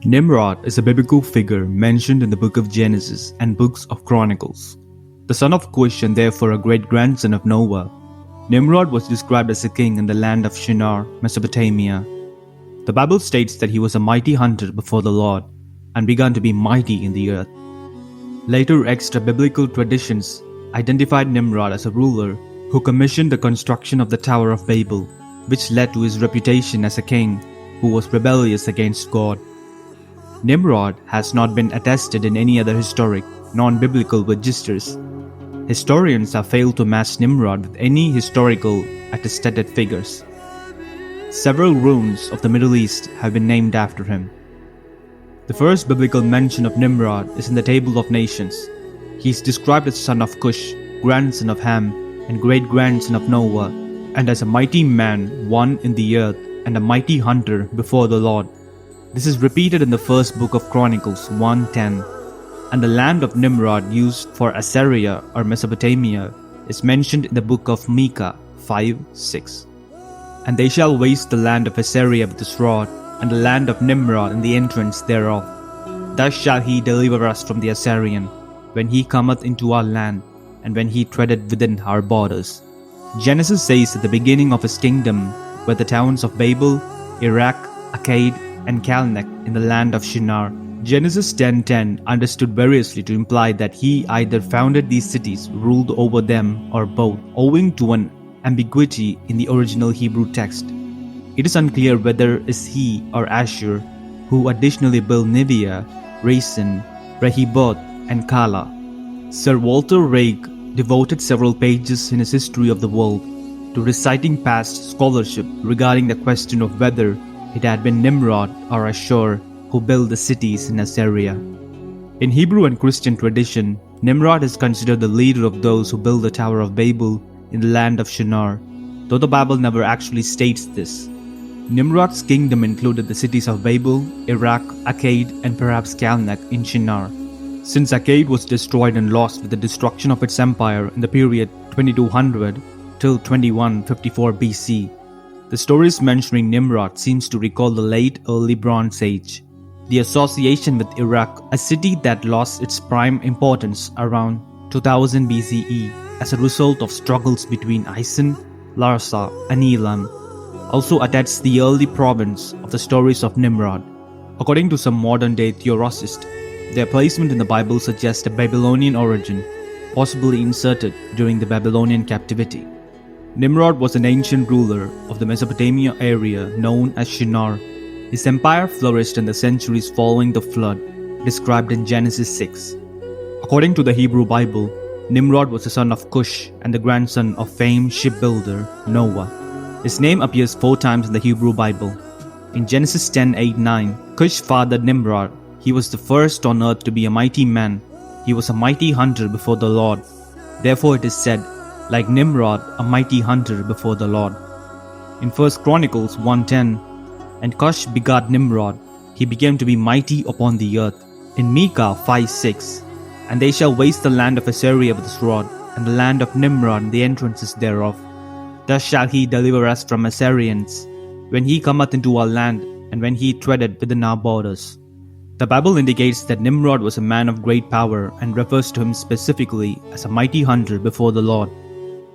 Nimrod is a biblical figure mentioned in the book of Genesis and books of Chronicles. The son of Cush and therefore a great-grandson of Noah, Nimrod was described as a king in the land of Shinar, Mesopotamia. The Bible states that he was a mighty hunter before the Lord and began to be mighty in the earth. Later extra-biblical traditions identified Nimrod as a ruler who commissioned the construction of the Tower of Babel, which led to his reputation as a king who was rebellious against God. Nimrod has not been attested in any other historic, non-biblical registers. Historians have failed to match Nimrod with any historical attested figures. Several ruins of the Middle East have been named after him. The first biblical mention of Nimrod is in the Table of Nations. He is described as son of Cush, grandson of Ham, and great-grandson of Noah, and as a mighty man, one in the earth, and a mighty hunter before the Lord. This is repeated in the first book of Chronicles 1:10, and the land of Nimrod used for Assyria or Mesopotamia is mentioned in the book of Micah 5:6. And they shall waste the land of Assyria with the sword, and the land of Nimrod in the entrance thereof. Thus shall he deliver us from the Assyrian, when he cometh into our land, and when he treadeth within our borders. Genesis says at the beginning of his kingdom were the towns of Babel, Iraq, Akkad, and Calneh in the land of Shinar. Genesis 10:10 understood variously to imply that he either founded these cities, ruled over them, or both, owing to an ambiguity in the original Hebrew text. It is unclear whether it is he or Ashur who additionally built Nineveh, Resen, Rehoboth, and Kala. Sir Walter Rake devoted several pages in his History of the World to reciting past scholarship regarding the question of whether it had been Nimrod or Ashur who built the cities in Assyria. In Hebrew and Christian tradition, Nimrod is considered the leader of those who built the Tower of Babel in the land of Shinar, though the Bible never actually states this. Nimrod's kingdom included the cities of Babel, Iraq, Akkad, and perhaps Calneh in Shinar. Since Akkad was destroyed and lost with the destruction of its empire in the period 2200 till 2154 BC, the stories mentioning Nimrod seems to recall the late early Bronze Age. The association with Iraq, a city that lost its prime importance around 2000 BCE as a result of struggles between Isin, Larsa, and Elam, also attests the early province of the stories of Nimrod. According to some modern-day theorists, their placement in the Bible suggests a Babylonian origin, possibly inserted during the Babylonian captivity. Nimrod was an ancient ruler of the Mesopotamia area known as Shinar. His empire flourished in the centuries following the flood, described in Genesis 6. According to the Hebrew Bible, Nimrod was the son of Cush and the grandson of famed shipbuilder Noah. His name appears 4 times in the Hebrew Bible. In Genesis 10:8-9, Cush fathered Nimrod. He was the first on earth to be a mighty man. He was a mighty hunter before the Lord. Therefore it is said, like Nimrod, a mighty hunter before the Lord. In 1 Chronicles 1:10, and Cush begot Nimrod. He began to be mighty upon the earth. In Micah 5:6, and they shall waste the land of Assyria with the sword, and the land of Nimrod and the entrances thereof. Thus shall he deliver us from Assyrians, when he cometh into our land, and when he treadeth within our borders. The Bible indicates that Nimrod was a man of great power and refers to him specifically as a mighty hunter before the Lord.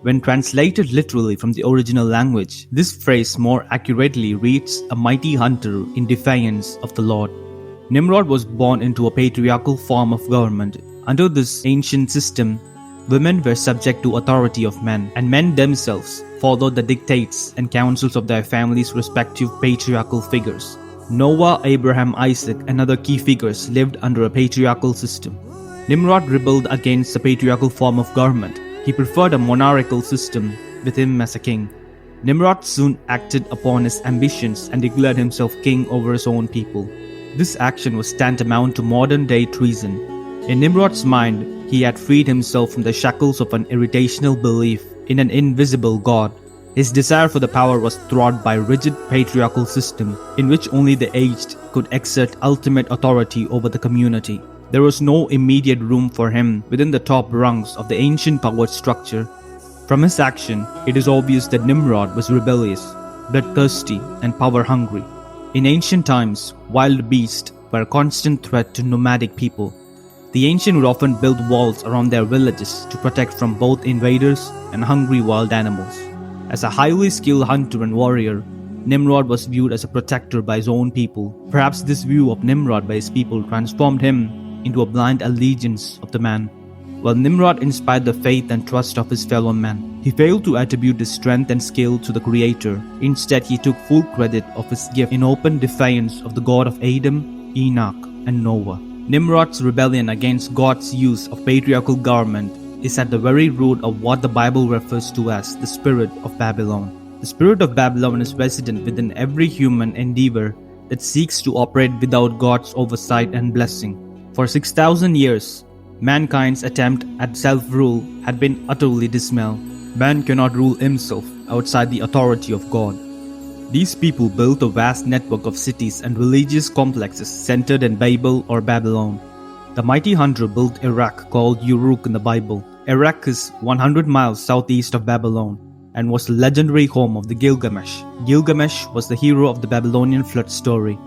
When translated literally from the original language, this phrase more accurately reads a mighty hunter in defiance of the Lord. Nimrod was born into a patriarchal form of government. Under this ancient system, women were subject to authority of men, and men themselves followed the dictates and counsels of their families' respective patriarchal figures. Noah, Abraham, Isaac, and other key figures lived under a patriarchal system. Nimrod rebelled against the patriarchal form of government. He preferred a monarchical system with him as a king. Nimrod soon acted upon his ambitions and declared himself king over his own people. This action was tantamount to modern-day treason. In Nimrod's mind, he had freed himself from the shackles of an irrational belief in an invisible God. His desire for the power was thwarted by a rigid patriarchal system in which only the aged could exert ultimate authority over the community. There was no immediate room for him within the top rungs of the ancient power structure. From his action, it is obvious that Nimrod was rebellious, bloodthirsty, and power-hungry. In ancient times, wild beasts were a constant threat to nomadic people. The ancients would often build walls around their villages to protect from both invaders and hungry wild animals. As a highly skilled hunter and warrior, Nimrod was viewed as a protector by his own people. Perhaps this view of Nimrod by his people transformed him into a blind allegiance of the man. While Nimrod inspired the faith and trust of his fellow men, he failed to attribute his strength and skill to the Creator. Instead, he took full credit of his gift in open defiance of the God of Adam, Enoch, and Noah. Nimrod's rebellion against God's use of patriarchal government is at the very root of what the Bible refers to as the spirit of Babylon. The spirit of Babylon is resident within every human endeavor that seeks to operate without God's oversight and blessing. For 6,000 years, mankind's attempt at self-rule had been utterly dismal. Man cannot rule himself outside the authority of God. These people built a vast network of cities and religious complexes centered in Babel or Babylon. The mighty hunter built Erech, called Uruk in the Bible. Erech is 100 miles southeast of Babylon and was the legendary home of the Gilgamesh. Gilgamesh was the hero of the Babylonian flood story.